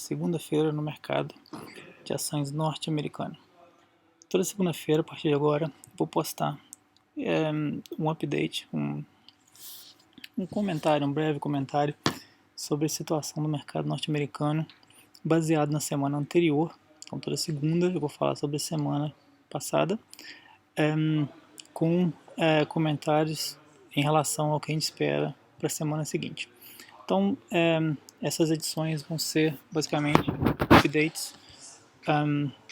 segunda-feira no mercado de ações norte-americano. Toda segunda-feira, a partir de agora, vou postar um update, um comentário, um breve comentário sobre a situação do mercado norte-americano baseado na semana anterior. Então toda segunda eu vou falar sobre a semana passada, com comentários em relação ao que a gente espera para a semana seguinte. Então essas edições vão ser basicamente updates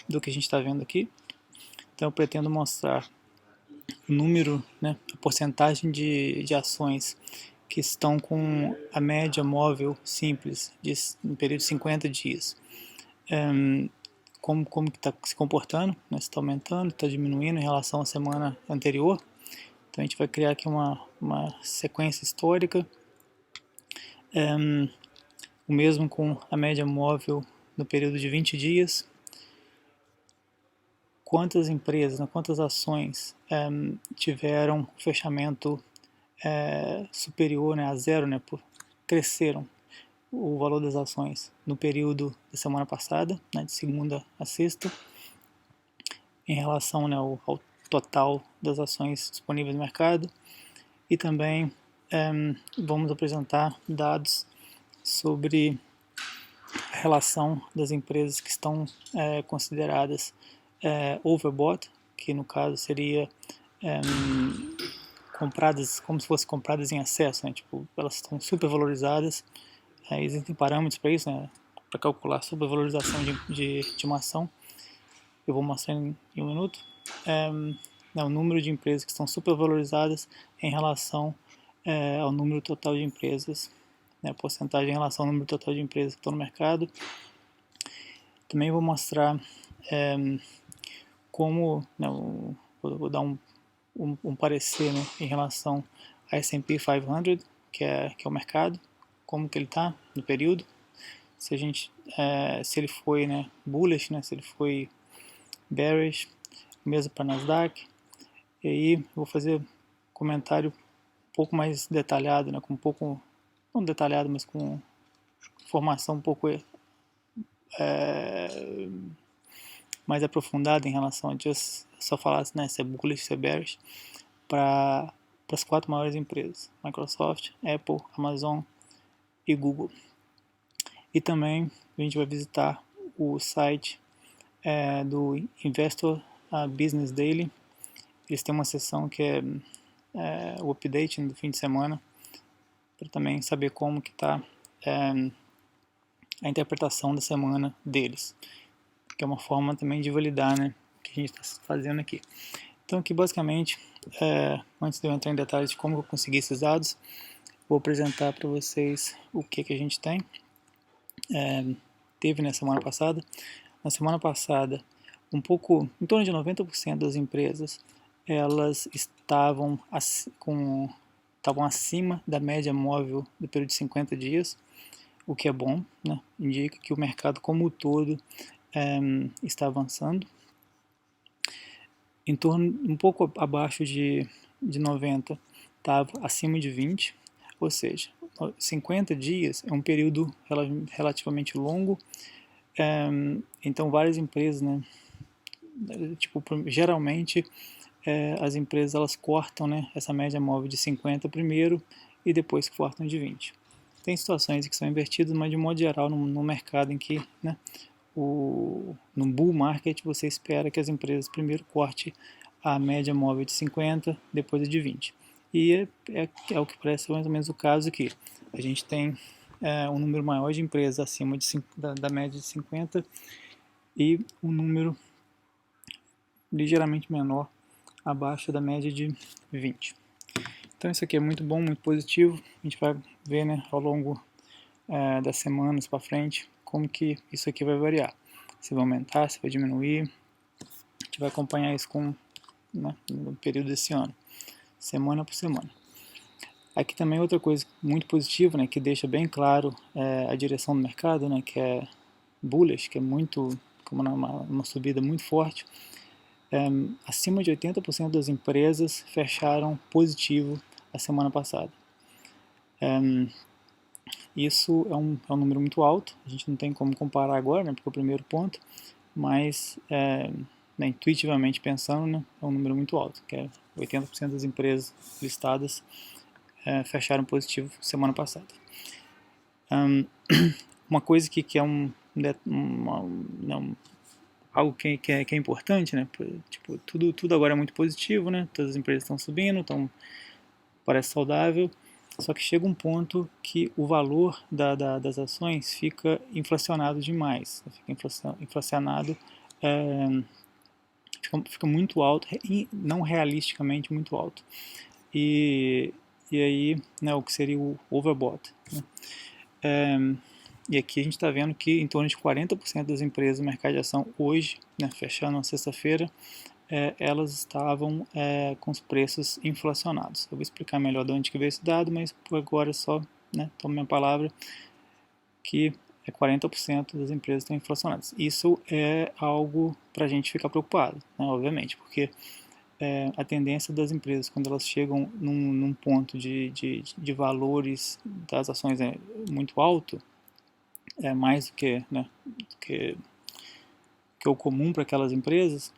do que a gente está vendo aqui. Então eu pretendo mostrar o número, a porcentagem de ações que estão com a média móvel simples no período de 50 dias. Como que está se comportando, se está aumentando, está diminuindo em relação à semana anterior. Então a gente vai criar aqui uma sequência histórica, o mesmo com a média móvel no período de 20 dias. Quantas empresas, quantas ações tiveram fechamento superior a zero, cresceram o valor das ações no período da semana passada, de segunda a sexta, em relação ao total das ações disponíveis no mercado. E também vamos apresentar dados sobre a relação das empresas que estão consideradas overbought, que no caso seria compradas, como se fossem compradas em excesso, elas estão supervalorizadas. Existem parâmetros para isso, para calcular a supervalorização de uma ação. Eu vou mostrar em um minuto. O número de empresas que estão supervalorizadas em relação ao número total de empresas, a porcentagem em relação ao número total de empresas que estão no mercado. Também vou mostrar como, vou dar um parecer em relação a S&P 500, que é o mercado, como que ele está no período, se ele foi bullish, se ele foi bearish, mesmo para Nasdaq. E aí eu vou fazer um comentário um pouco mais detalhado, com um pouco, não detalhado, mas com informação um pouco mais aprofundada em relação a só falar se é bullish, se é bearish, para as 4 maiores empresas: Microsoft, Apple, Amazon e Google. E também a gente vai visitar o site do Investor Business Daily. Eles têm uma seção que é o update do fim de semana, para também saber como que está a interpretação da semana deles, que é uma forma também de validar o que a gente está fazendo aqui. Então aqui basicamente, antes de eu entrar em detalhes de como eu consegui esses dados, vou apresentar para vocês o que a gente tem. Teve na semana passada. Na semana passada, em torno de 90% das empresas, elas estavam acima da média móvel do período de 50 dias, o que é bom, indica que o mercado como um todo está avançando. Em torno, um pouco abaixo de 90, estava acima de 20, ou seja, 50 dias é um período relativamente longo. Então várias empresas, geralmente as empresas elas cortam essa média móvel de 50 primeiro e depois cortam de 20. Tem situações que são invertidas, mas de modo geral no mercado em que no bull market você espera que as empresas primeiro cortem a média móvel de 50, depois a de 20. E é o que parece mais ou menos o caso aqui. A gente tem um número maior de empresas acima da média de 50 e um número ligeiramente menor abaixo da média de 20. Então isso aqui é muito bom, muito positivo. A gente vai ver ao longo das semanas para frente como que isso aqui vai variar. Se vai aumentar, se vai diminuir. A gente vai acompanhar isso no período desse ano, semana por semana. Aqui também outra coisa muito positiva, que deixa bem claro a direção do mercado, que é bullish, que é como uma subida muito forte. Acima de 80% das empresas fecharam positivo a semana passada. Isso é um número muito alto, a gente não tem como comparar agora, né, porque é o primeiro ponto, mas né, intuitivamente pensando, né, é um número muito alto, que é 80% das empresas listadas fecharam positivo semana passada. Uma coisa que é algo que é importante, né? Tipo, tudo agora é muito positivo, né? Todas as empresas estão subindo, parece saudável, só que chega um ponto que o valor das ações fica inflacionado demais, fica inflacionado, fica muito alto, não realisticamente muito alto. E aí, né, o que seria o overbought, né? E aqui a gente está vendo que em torno de 40% das empresas do mercado de ação hoje, né, fechando na sexta-feira, elas estavam com os preços inflacionados. Eu vou explicar melhor de onde que veio esse dado, mas por agora só, né, tomo minha palavra, que 40% das empresas estão inflacionadas. Isso é algo para a gente ficar preocupado, né, obviamente, porque a tendência das empresas, quando elas chegam num ponto de valores das ações muito alto, mais do que, né, que o comum para aquelas empresas,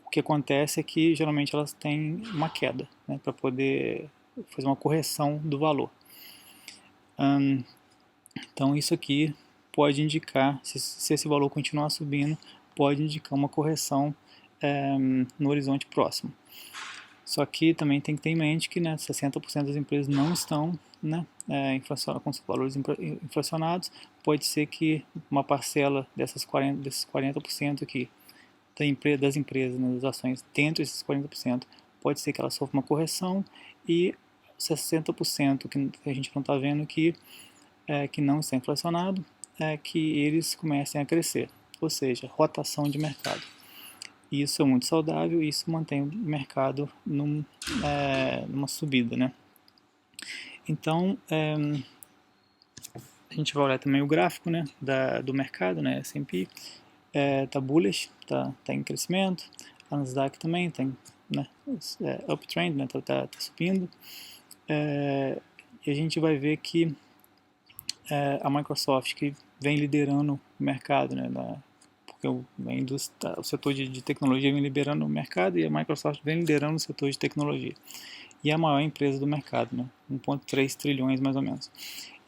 o que acontece é que geralmente elas têm uma queda, né, para poder fazer uma correção do valor. Então isso aqui pode indicar, se esse valor continuar subindo, pode indicar uma correção no horizonte próximo. Só que também tem que ter em mente que, né, 60% das empresas não estão, né, com os valores inflacionados. Pode ser que uma parcela desses 40% aqui das empresas, né, das ações, dentro desses 40%, pode ser que ela sofra uma correção, e 60% que a gente não está vendo aqui, que não está inflacionado, que eles comecem a crescer, ou seja, rotação de mercado. Isso é muito saudável e isso mantém o mercado numa subida, né? Então, a gente vai olhar também o gráfico, né, do mercado, né? S&P tá bullish, tá em crescimento. A Nasdaq também tem, né, uptrend, né, tá subindo. E a gente vai ver que a Microsoft, que vem liderando o mercado, né, porque o setor de tecnologia vem liderando o mercado e a Microsoft vem liderando o setor de tecnologia. E é a maior empresa do mercado, né, 1,3 trilhões mais ou menos.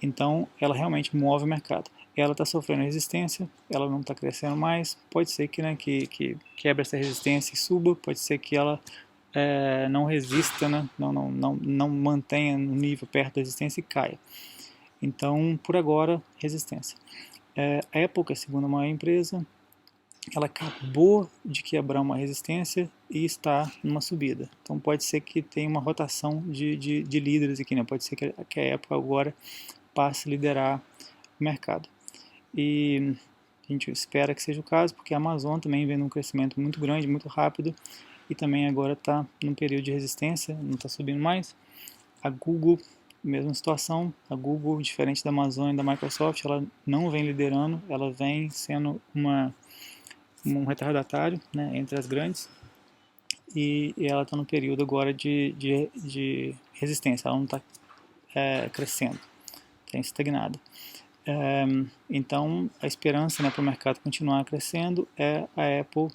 Então, ela realmente move o mercado. Ela está sofrendo resistência, ela não está crescendo mais. Pode ser que, né, que quebre essa resistência e suba, pode ser que ela não resista, né, não mantenha no nível perto da resistência e caia. Então, por agora, resistência. A Apple, que é a segunda maior empresa, ela acabou de quebrar uma resistência e está numa subida. Então pode ser que tenha uma rotação de líderes aqui, né? Pode ser que a Apple agora passe a liderar o mercado. E a gente espera que seja o caso, porque a Amazon também vem num crescimento muito grande, muito rápido, e também agora está num período de resistência, não está subindo mais. A Google, mesma situação. A Google, diferente da Amazon e da Microsoft, ela não vem liderando, ela vem sendo um retardatário, né, entre as grandes, e ela está no período agora de resistência, ela não está crescendo, tem estagnado. Então a esperança, né, para o mercado continuar crescendo é a Apple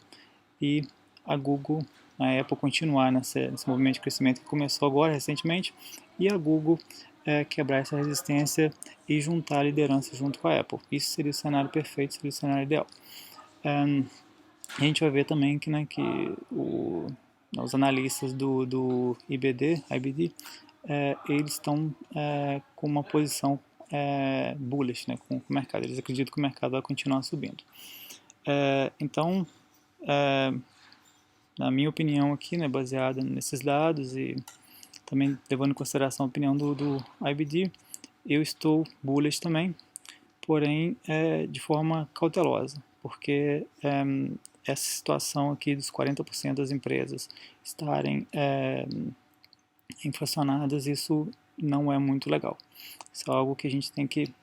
e a Google, a Apple continuar nesse movimento de crescimento que começou agora recentemente, e a Google quebrar essa resistência e juntar a liderança junto com a Apple. Isso seria o cenário perfeito, seria o cenário ideal. A gente vai ver também que, né, que os analistas do IBD, eles estão com uma posição bullish, né, com o mercado. Eles acreditam que o mercado vai continuar subindo. Então, na minha opinião aqui, né, baseada nesses dados e também levando em consideração a opinião do IBD, eu estou bullish também, porém de forma cautelosa, porque essa situação aqui dos 40% das empresas estarem inflacionadas, isso não é muito legal. Isso é algo que a gente tem que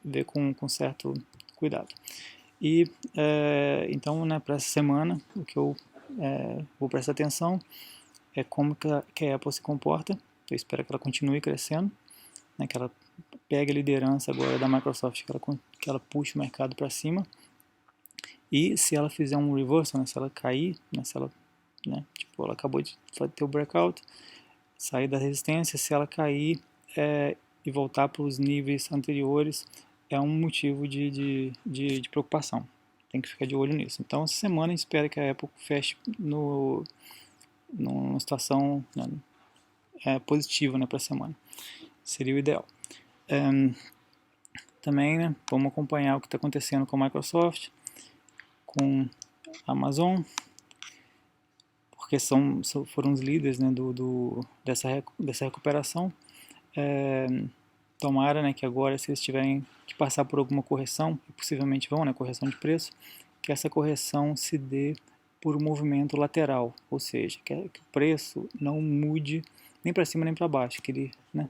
ver com certo cuidado. E então, né, para essa semana, o que eu vou prestar atenção é como que a Apple se comporta. Eu espero que ela continue crescendo, né, que ela pegue a liderança agora da Microsoft, que ela puxe o mercado para cima. E se ela fizer um reversal, né, se ela cair, né, se ela, né, tipo, ela acabou de ter o breakout, sair da resistência, se ela cair e voltar para os níveis anteriores, é um motivo de preocupação. Tem que ficar de olho nisso. Então, essa semana a gente espera que a Apple feche numa situação, né, positiva, né, para a semana. Seria o ideal. Também, né, vamos acompanhar o que está acontecendo com a Microsoft, com a Amazon, porque foram os líderes, né, dessa recuperação. Tomara, né, que agora, se eles tiverem que passar por alguma correção, e possivelmente vão, né, correção de preço, que essa correção se dê por um movimento lateral, ou seja, que o preço não mude nem para cima nem para baixo, que ele, né,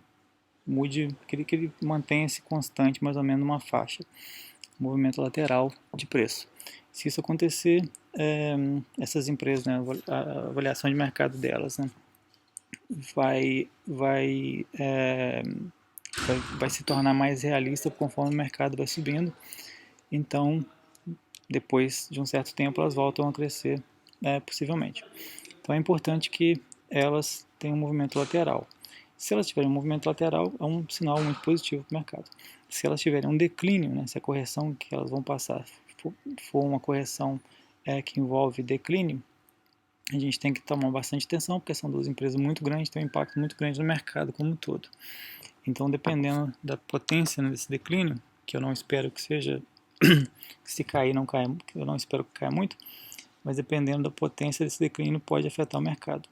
mude, que ele mantenha-se constante, mais ou menos numa faixa, movimento lateral de preço. Se isso acontecer, essas empresas, né, a avaliação de mercado delas, né, vai se tornar mais realista conforme o mercado vai subindo. Então, depois de um certo tempo, elas voltam a crescer, possivelmente. Então, é importante que elas tenham um movimento lateral. Se elas tiverem um movimento lateral, é um sinal muito positivo para o mercado. Se elas tiverem um declínio, né, se a correção que elas vão passar for uma correção que envolve declínio, a gente tem que tomar bastante atenção, porque são duas empresas muito grandes, tem um impacto muito grande no mercado como um todo. Então, dependendo da potência, né, desse declínio, que eu não espero que seja, se cair, não caia, eu não espero que caia muito, mas dependendo da potência desse declínio, pode afetar o mercado.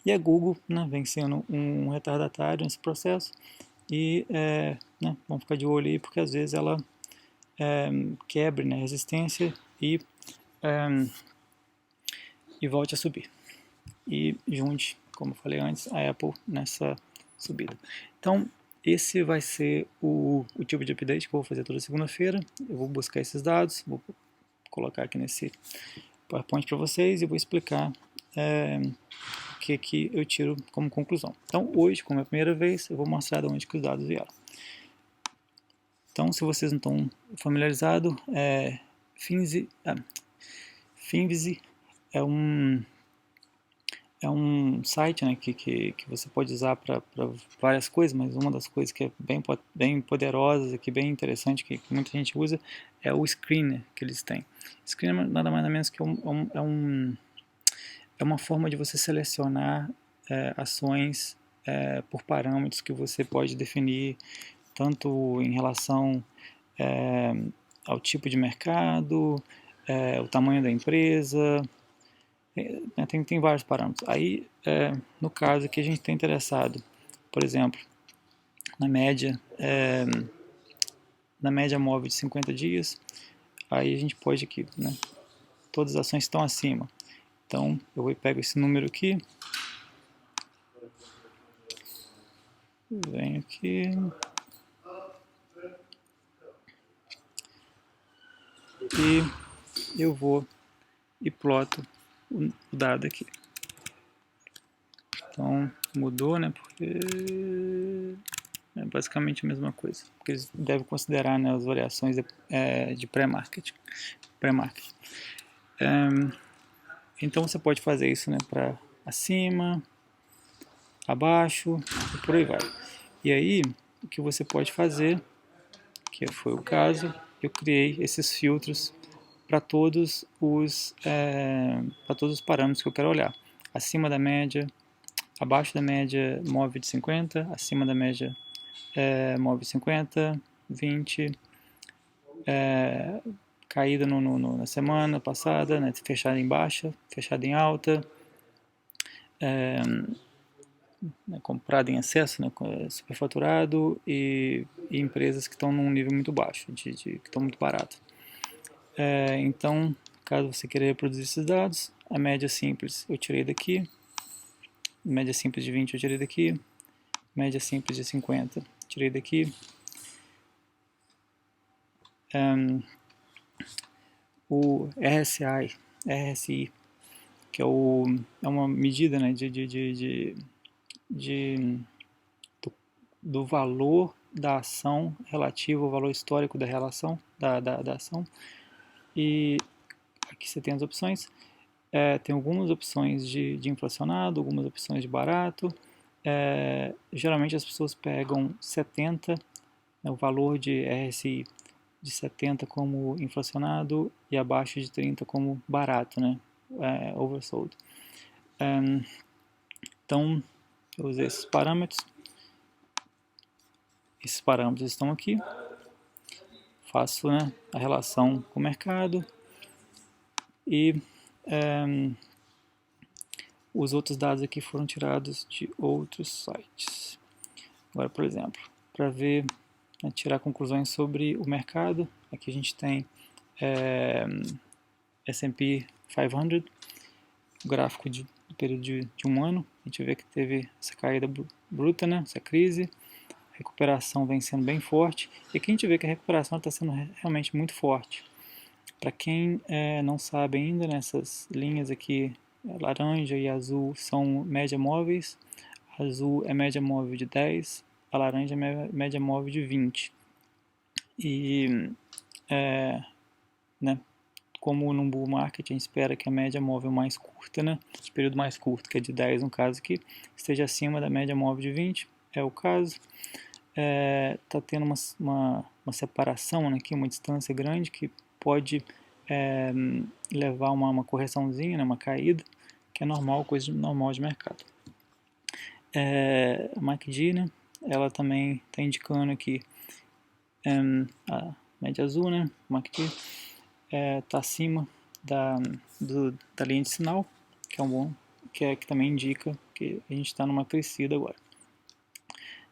E a Google, né, vem sendo um retardatário nesse processo, e né, vamos ficar de olho aí, porque às vezes ela quebre, né, resistência e volte a subir. E junte, como eu falei antes, a Apple nessa subida. Então, esse vai ser o tipo de update que eu vou fazer toda segunda-feira. Eu vou buscar esses dados, vou colocar aqui nesse PowerPoint para vocês e vou explicar o que eu tiro como conclusão. Então, hoje, como é a primeira vez, eu vou mostrar de onde que os dados vieram. Então, se vocês não estão familiarizados, Finviz é um site, né, que você pode usar para várias coisas, mas uma das coisas que é bem poderosa, que é bem interessante, que muita gente usa, é o Screener que eles têm. Screener nada mais nada menos que é uma forma de você selecionar ações por parâmetros que você pode definir, tanto em relação ao tipo de mercado, o tamanho da empresa. Tem vários parâmetros. Aí, no caso que a gente está interessado, por exemplo, na média móvel de 50 dias, aí a gente pode aqui, né, todas as ações estão acima. Então, eu pego esse número aqui, venho aqui, e eu vou e ploto o dado aqui. Então, mudou, né, porque é basicamente a mesma coisa, porque eles devem considerar, né, as variações de pré-market. Então você pode fazer isso, né, para acima, abaixo e por aí vai. E aí, o que você pode fazer, que foi o caso, eu criei esses filtros para todos os parâmetros que eu quero olhar. Acima da média, abaixo da média, móvel de 50, acima da média, móvel 50, 20, caída na semana passada, né, fechada em baixa, fechada em alta, né, comprado em excesso, né, superfaturado, e empresas que estão num nível muito baixo, que estão muito baratas. Então, caso você queira reproduzir esses dados, a média simples eu tirei daqui, média simples de 20 eu tirei daqui, média simples de 50 tirei daqui. O RSI, que é uma medida, né, do valor da ação relativo ao valor histórico da relação, da ação. E aqui você tem as opções. Tem algumas opções de inflacionado, algumas opções de barato. Geralmente as pessoas pegam 70, né, o valor de RSI de 70 como inflacionado e abaixo de 30 como barato, né, oversold. Então, eu usei esses parâmetros. Esses parâmetros estão aqui. Faço, né, a relação com o mercado e os outros dados aqui foram tirados de outros sites. Agora, por exemplo, para ver, né, tirar conclusões sobre o mercado, aqui a gente tem S&P 500, gráfico do período de um ano. A gente vê que teve essa caída bruta, né, essa crise. A recuperação vem sendo bem forte. E aqui a gente vê que a recuperação está sendo realmente muito forte. Para quem não sabe ainda, nessas linhas aqui, laranja e azul são média móveis, azul é média móvel de 10, a laranja é média móvel de 20. E, né, como no bull market, a gente espera que a média móvel mais curta, né, de período mais curto, que é de 10 no caso aqui, esteja acima da média móvel de 20, é o caso. Está tendo uma separação, né, aqui, uma distância grande que pode levar a uma correçãozinha, né, uma caída, que é normal, coisa normal de mercado. A MACD, né, ela também está indicando aqui a média azul, né, MACD está acima da linha de sinal, que é bom, que também indica que a gente está numa crescida agora.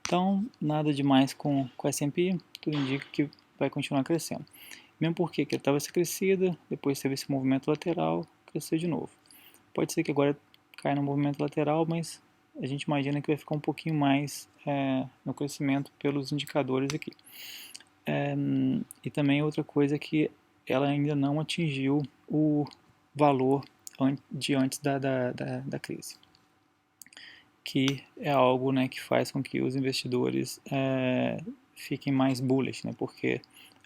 Então, nada demais com o S&P, tudo indica que vai continuar crescendo. Mesmo porque ele estava essa crescida, depois teve esse movimento lateral, cresceu de novo. Pode ser que agora caia no movimento lateral, mas a gente imagina que vai ficar um pouquinho mais no crescimento pelos indicadores aqui. E também outra coisa é que ela ainda não atingiu o valor de antes da crise, que é algo, né, que faz com que os investidores fiquem mais bullish, né, porque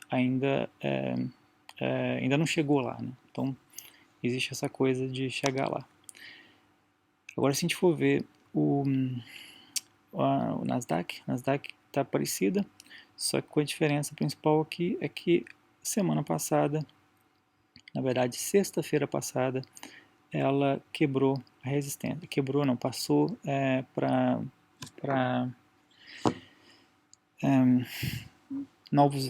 ainda não chegou lá, né? Então existe essa coisa de chegar lá. Agora, se a gente for ver o Nasdaq está parecida, só que com a diferença principal aqui é que semana passada, na verdade sexta-feira passada, ela quebrou a resistência. Quebrou, não, passou para novos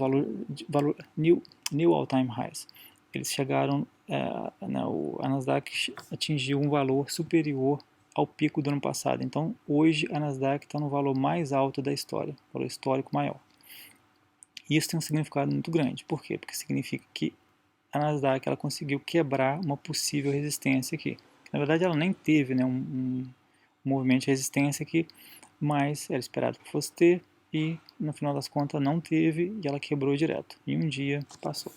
new all-time highs. Eles chegaram, a Nasdaq atingiu um valor superior ao pico do ano passado. Então, hoje a Nasdaq está no valor mais alto da história, valor histórico maior. E isso tem um significado muito grande. Por quê? Porque significa que a Nasdaq ela conseguiu quebrar uma possível resistência aqui. Na verdade, ela nem teve, né, um movimento de resistência aqui, mas era esperado que fosse ter, e no final das contas não teve, e ela quebrou direto. E um dia passou.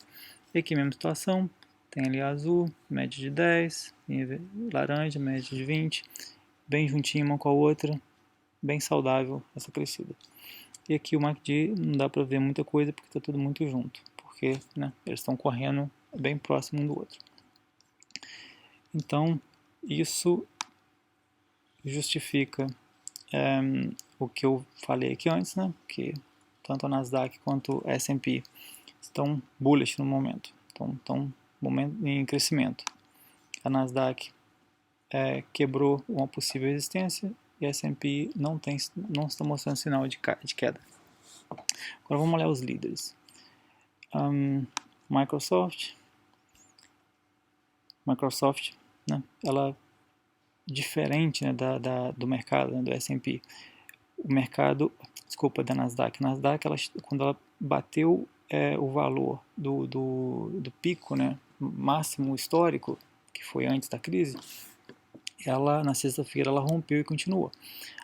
E aqui mesma situação, tem ali azul, média de 10, laranja, média de 20, bem juntinho uma com a outra, bem saudável essa crescida. E aqui o MACD não dá para ver muita coisa porque está tudo muito junto, porque, né, eles estão correndo bem próximo um do outro. Então, isso justifica o que eu falei aqui antes, né, que tanto a Nasdaq quanto o S&P estão bullish no momento, estão em crescimento. A Nasdaq quebrou uma possível resistência e a S&P não está mostrando sinal de queda. Agora vamos olhar os líderes. Microsoft, né, ela diferente, né, do mercado, né, do S&P. Da Nasdaq. A Nasdaq, quando ela bateu o valor do pico, né, máximo histórico, que foi antes da crise, ela na sexta-feira ela rompeu e continuou.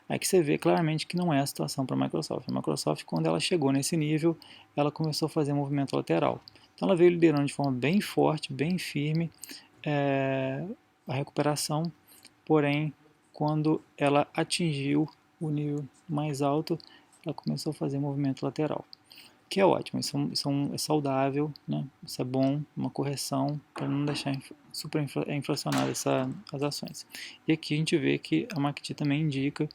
Aí que você vê claramente que não é a situação para a Microsoft. A Microsoft, quando ela chegou nesse nível, ela começou a fazer um movimento lateral. Então ela veio liderando de forma bem forte, bem firme a recuperação, porém, quando ela atingiu o nível mais alto, ela começou a fazer movimento lateral, que é ótimo, é saudável, né? Isso é bom, uma correção para não deixar super inflacionar as ações. E aqui a gente vê que a MACD também indica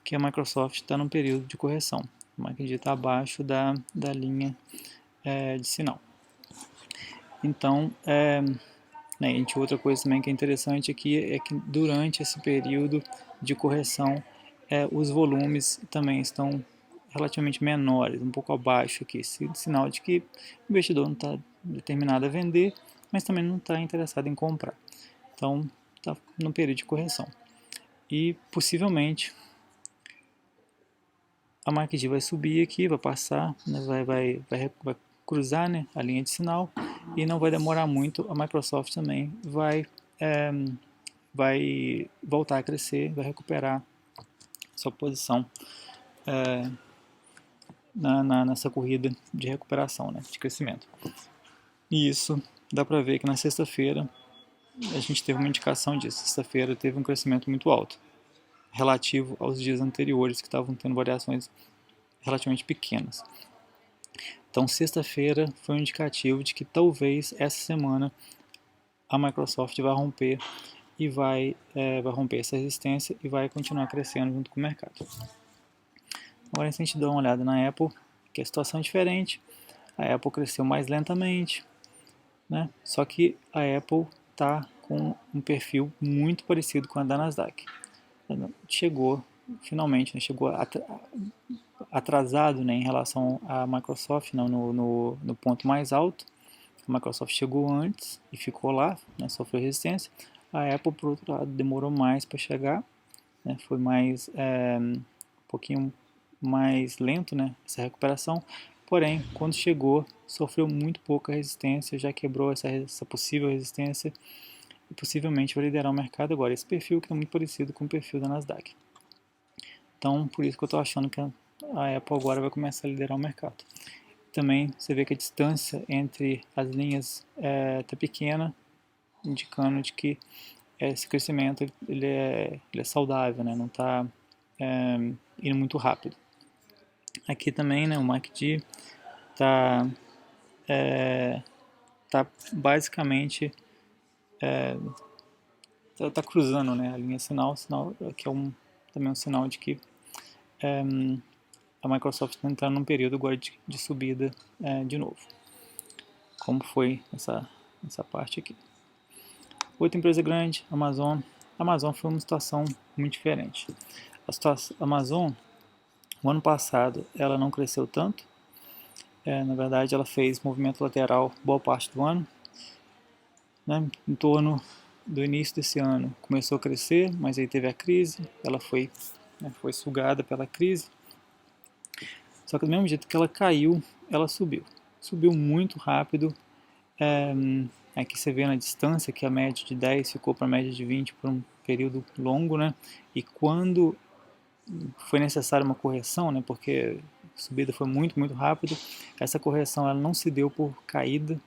que a Microsoft está num período de correção. A MACD está abaixo da linha de sinal. Então, né, outra coisa também que é interessante aqui é que durante esse período de correção, os volumes também estão relativamente menores, um pouco abaixo aqui, sinal de que o investidor não está determinado a vender, mas também não está interessado em comprar. Então, está no período de correção. E possivelmente a MACD vai subir aqui, vai passar, né, vai cruzar, né, a linha de sinal, e não vai demorar muito, a Microsoft também vai voltar a crescer, vai recuperar sua posição nessa corrida de recuperação, né, de crescimento. E isso dá para ver que na sexta-feira a gente teve uma indicação disso. Sexta-feira teve um crescimento muito alto, relativo aos dias anteriores, que estavam tendo variações relativamente pequenas. Então, sexta-feira foi um indicativo de que talvez essa semana a Microsoft vai romper e vai romper essa resistência e vai continuar crescendo junto com o mercado. Agora, se a gente dá uma olhada na Apple, que a situação é diferente, a Apple cresceu mais lentamente, né? Só que a Apple está com um perfil muito parecido com a da Nasdaq. Chegou, finalmente, né? Chegou atrasado, né, em relação à Microsoft, não, no ponto mais alto. A Microsoft chegou antes e ficou lá, né, sofreu resistência. A Apple, por outro lado, demorou mais para chegar, né, foi mais um pouquinho mais lento, né, essa recuperação. Porém, quando chegou, sofreu muito pouca resistência, já quebrou essa possível resistência e possivelmente vai liderar o mercado agora. Esse perfil que é muito parecido com o perfil da Nasdaq. Então, por isso que eu estou achando que a Apple agora vai começar a liderar o mercado. Também você vê que a distância entre as linhas está pequena, indicando de que esse crescimento ele é saudável, né? Não está indo muito rápido. Aqui também, né, o MACD está basicamente tá cruzando, né, a linha sinal que é também um sinal de que a Microsoft está entrando num período agora de subida de novo, como foi essa parte aqui. Outra empresa grande, Amazon. A Amazon foi uma situação muito diferente. A Amazon, o ano passado, ela não cresceu tanto. Na verdade, ela fez movimento lateral boa parte do ano. Né? Em torno do início desse ano começou a crescer, mas aí teve a crise, ela foi sugada pela crise. Só que do mesmo jeito que ela caiu, ela subiu. Subiu muito rápido. Aqui você vê na distância que a média de 10 ficou para a média de 20 por um período longo, né? E quando foi necessária uma correção, né? Porque a subida foi muito, muito rápido, essa correção ela não se deu por caída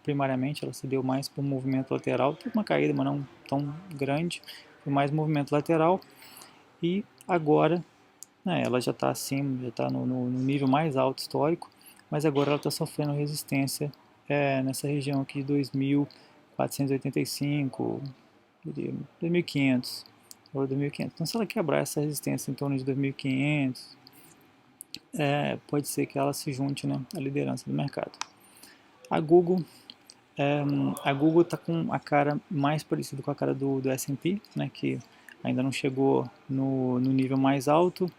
primariamente, ela se deu mais por movimento lateral, teve uma caída, mas não tão grande, foi mais movimento lateral. E agora, né, ela já está acima, já está no nível mais alto histórico, mas agora ela está sofrendo resistência nessa região aqui de 2.485, 2.500, ou 2.500. Então, se ela quebrar essa resistência em torno de 2.500, pode ser que ela se junte, né, à liderança do mercado. A Google está com a cara mais parecida com a cara do S&P, né, que ainda não chegou no nível mais alto,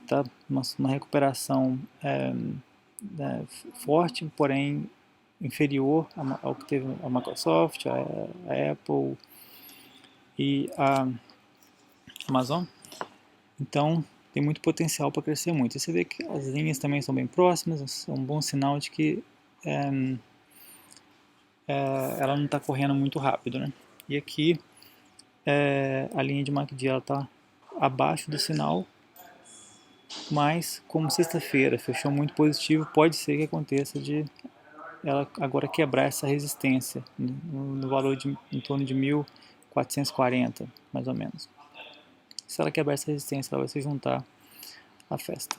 está numa recuperação forte, porém inferior ao que teve a Microsoft, a Apple e a Amazon. Então tem muito potencial para crescer muito. E você vê que as linhas também são bem próximas, é um bom sinal de que ela não está correndo muito rápido, né? E aqui a linha de MACD está abaixo do sinal, mas como sexta-feira fechou muito positivo, pode ser que aconteça de ela agora quebrar essa resistência no valor de em torno de 1.440, mais ou menos. Se ela quebrar essa resistência, ela vai se juntar a festa.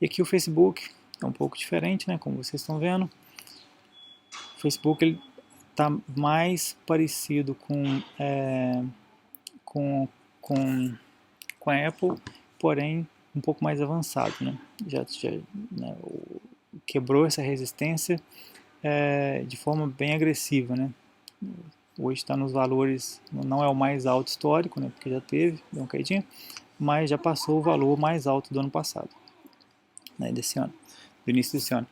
E aqui o Facebook é um pouco diferente, né, como vocês estão vendo. O Facebook ele está mais parecido com, com a Apple, porém um pouco mais avançado, né? Né, quebrou essa resistência de forma bem agressiva, né? Hoje está nos valores, não é o mais alto histórico, né? Porque já teve, deu uma caidinha, mas já passou o valor mais alto do ano passado, né? Desse ano, do início desse ano.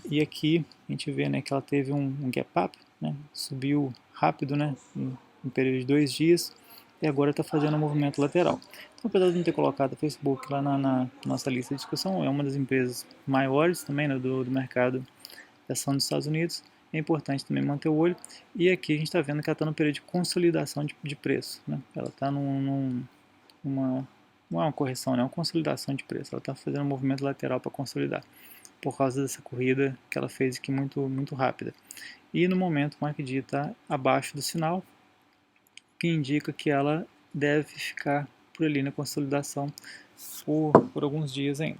E aqui a gente vê, né, que ela teve um gap up, né? Subiu rápido, né? Em período de 2 dias. E agora está fazendo um movimento lateral. Então, apesar de não ter colocado o Facebook lá na nossa lista de discussão, é uma das empresas maiores também, né, do mercado de ação dos Estados Unidos. É importante também manter o olho. E aqui a gente está vendo que ela está no período de consolidação de preço, né? Ela está não é uma correção, né? É uma consolidação de preço. Ela está fazendo um movimento lateral para consolidar, por causa dessa corrida que ela fez aqui muito rápida. E no momento o MACD está abaixo do sinal, que indica que ela deve ficar por ali na consolidação por alguns dias ainda.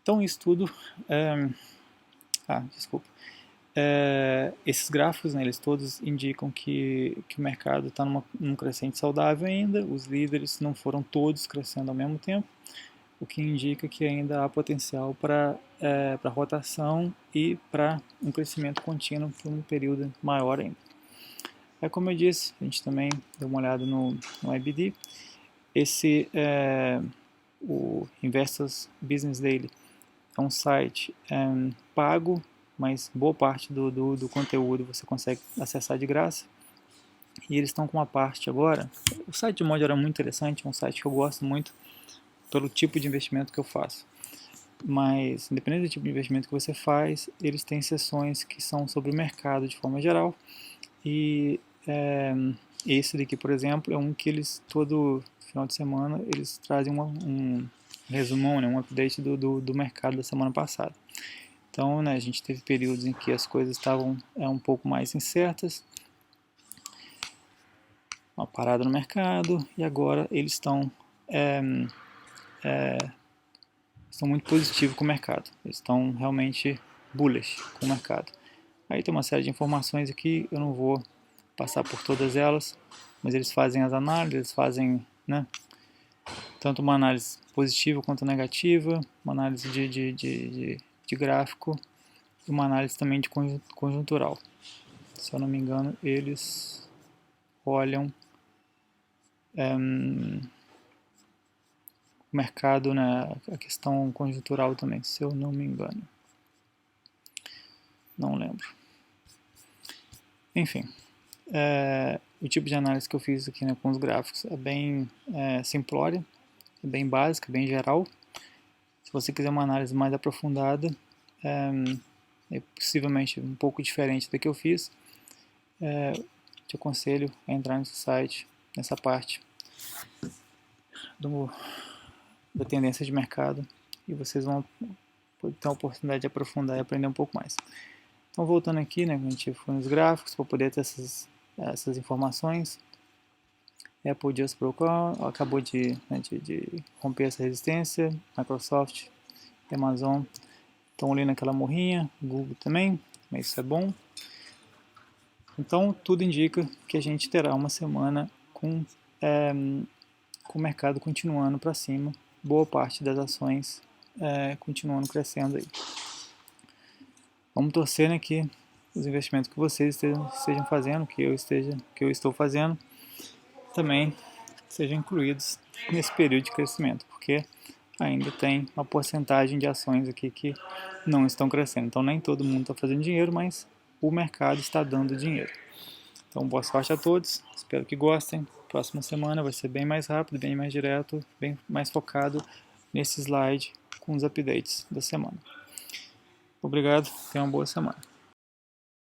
Então isso tudo, desculpa. Esses gráficos, né, eles todos indicam que o mercado está num crescente saudável ainda, os líderes não foram todos crescendo ao mesmo tempo, o que indica que ainda há potencial para rotação e para um crescimento contínuo por um período maior ainda. Como eu disse, a gente também deu uma olhada no IBD. Esse o Investors Business Daily é um site pago, mas boa parte do conteúdo você consegue acessar de graça. E eles estão com uma parte agora. O site de modo geral é muito interessante, é um site que eu gosto muito pelo tipo de investimento que eu faço. Mas, independente do tipo de investimento que você faz, eles têm sessões que são sobre o mercado de forma geral. E esse daqui, por exemplo, é um que eles, todo final de semana, eles trazem um resumão, né, um update do mercado da semana passada. Então, né, a gente teve períodos em que as coisas estavam um pouco mais incertas, uma parada no mercado, e agora eles estão muito positivos com o mercado. Eles estão realmente bullish com o mercado. Aí tem uma série de informações aqui, eu não vou passar por todas elas, mas eles fazem as análises, eles fazem, né, tanto uma análise positiva quanto negativa, uma análise de gráfico e uma análise também de conjuntural. Se eu não me engano, eles olham o mercado, né, a questão conjuntural também, se eu não me engano. Não lembro. Enfim, o tipo de análise que eu fiz aqui, né, com os gráficos é bem simplória, é bem básica, bem geral. Se você quiser uma análise mais aprofundada, é possivelmente um pouco diferente da que eu fiz, te aconselho a entrar nesse site, nessa parte da tendência de mercado, e vocês vão ter a oportunidade de aprofundar e aprender um pouco mais. Então, voltando aqui, né, a gente foi nos gráficos para poder ter essas informações. Apple Just Broke acabou de romper essa resistência. Microsoft e Amazon estão ali naquela morrinha, Google também, mas isso é bom. Então, tudo indica que a gente terá uma semana com o mercado continuando para cima, boa parte das ações continuando crescendo aí. Vamos torcer, né, que os investimentos que vocês estejam fazendo, que eu estou fazendo, também sejam incluídos nesse período de crescimento, porque ainda tem uma porcentagem de ações aqui que não estão crescendo. Então nem todo mundo está fazendo dinheiro, mas o mercado está dando dinheiro. Então boa sorte a todos, espero que gostem. Próxima semana vai ser bem mais rápido, bem mais direto, bem mais focado nesse slide com os updates da semana. Obrigado, tenha uma boa semana.